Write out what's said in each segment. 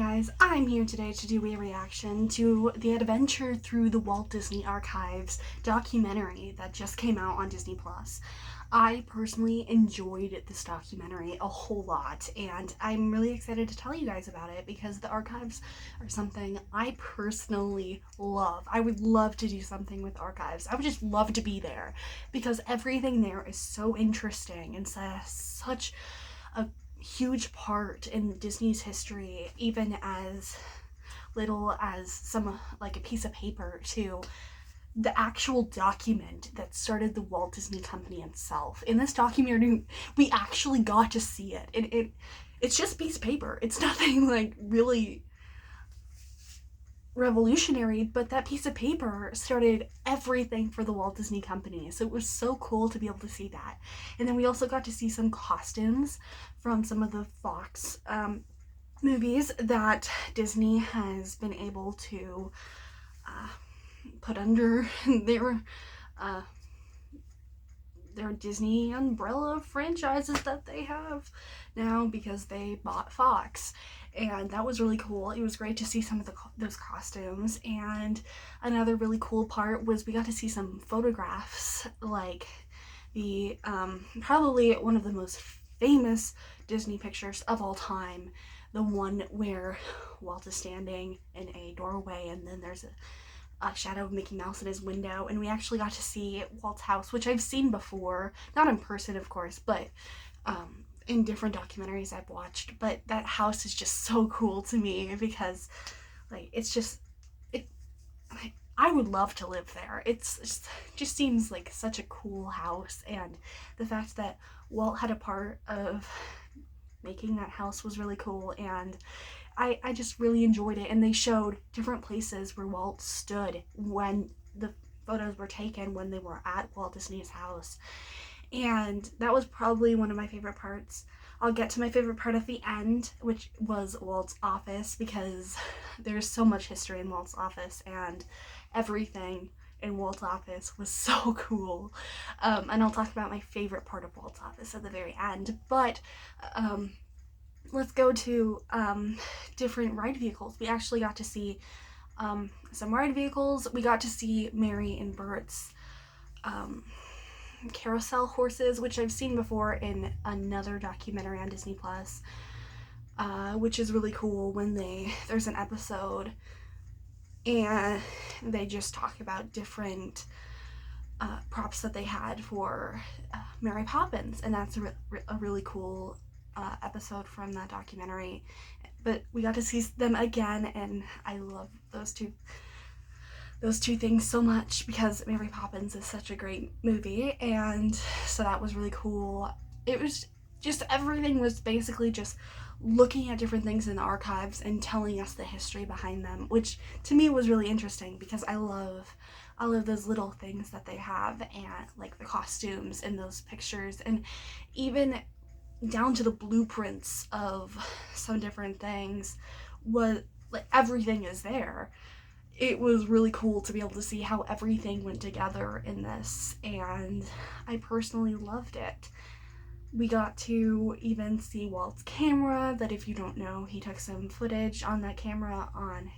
guys, I'm here today to do a reaction to the Adventure Through the Walt Disney Archives documentary that just came out on Disney Plus. I personally enjoyed this documentary a whole lot, and I'm really excited to tell you guys about it because the archives are something I personally love. I would love to do something with archives. I would just love to be there because everything there is so interesting and such a huge part in Disney's history, even as little as some like a piece of paper to the actual document that started the Walt Disney Company itself. In this documentary, we actually got to see it. It's just a piece of paper. It's nothing like really revolutionary, but that piece of paper started everything for the Walt Disney Company. So it was so cool to be able to see that. And then we also got to see some costumes from some of the Fox movies that Disney has been able to put under their Disney umbrella franchises that they have now because they bought Fox. And that was really cool. It was great to see some of those costumes. And another really cool part was we got to see some photographs, like the probably one of the most famous Disney pictures of all time, the one where Walt is standing in a doorway and then there's a shadow of Mickey Mouse in his window, and we actually got to see Walt's house, which I've seen before, not in person of course, but in different documentaries I've watched. But that house is just so cool to me because like it's just I would love to live there. Just seems like such a cool house, and the fact that Walt had a part of making that house was really cool, and I just really enjoyed it. And they showed different places where Walt stood when the photos were taken when they were at Walt Disney's house. And that was probably one of my favorite parts. I'll get to my favorite part at the end, which was Walt's office, because there's so much history in Walt's office, and everything in Walt's office was so cool. And I'll talk about my favorite part of Walt's office at the very end. But let's go to different ride vehicles. We actually got to see some ride vehicles. We got to see Mary and Bert's carousel horses, which I've seen before in another documentary on Disney Plus, which is really cool. When there's an episode and they just talk about different props that they had for Mary Poppins, and that's a really cool episode from that documentary. But we got to see them again, and I love those two things so much because Mary Poppins is such a great movie, and so that was really cool. It was just everything was basically just looking at different things in the archives and telling us the history behind them, which to me was really interesting because I love those little things that they have, and like the costumes and those pictures, and even down to the blueprints of some different things. What, like, everything is there. It was really cool to be able to see how everything went together in this, and I personally loved it. We got to even see Walt's camera, that if you don't know, he took some footage on that camera on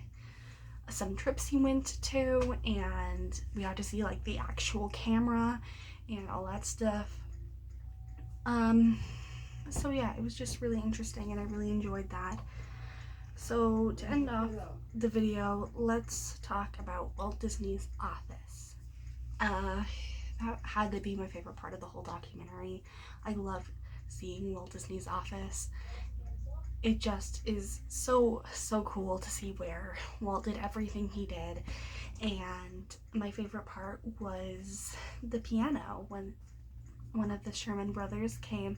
some trips he went to, and we got to see like the actual camera and all that stuff. So yeah, it was just really interesting, and I really enjoyed that. So to end off the video, let's talk about Walt Disney's office. That had to be my favorite part of the whole documentary. I love seeing Walt Disney's office. It just is so cool to see where Walt did everything he did. And my favorite part was the piano, when one of the Sherman brothers came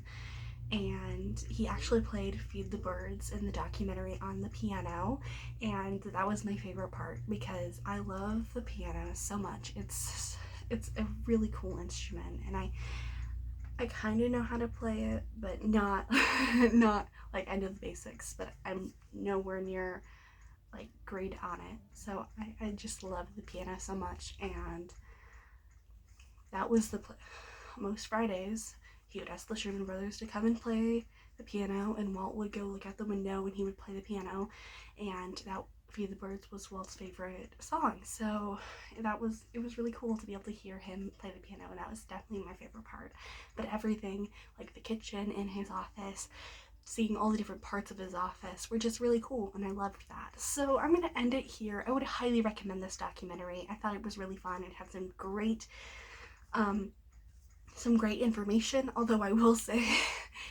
and he actually played Feed the Birds in the documentary on the piano, and that was my favorite part because I love the piano so much. It's a really cool instrument, and I kind of know how to play it, but not not like I know the basics, but I'm nowhere near like great on it. So I just love the piano so much, and that was most Fridays he would ask the Sherman brothers to come and play the piano, and Walt would go look out the window and he would play the piano, and that Feed the Birds was Walt's favorite song. So it was really cool to be able to hear him play the piano, and that was definitely my favorite part. But everything, like the kitchen in his office, seeing all the different parts of his office, were just really cool, and I loved that. So I'm gonna end it here. I would highly recommend this documentary. I thought it was really fun. It had um some great information, although I will say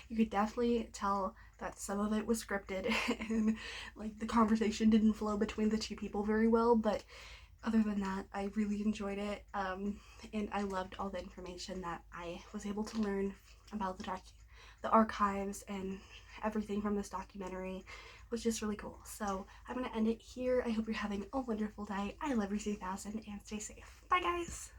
you could definitely tell that some of it was scripted and like the conversation didn't flow between the two people very well, but other than that, I really enjoyed it, and I loved all the information that I was able to learn about the archives, and everything from this documentary was just really cool. So I'm gonna end it here. I hope you're having a wonderful day. I love you 3000, and stay safe. Bye, guys.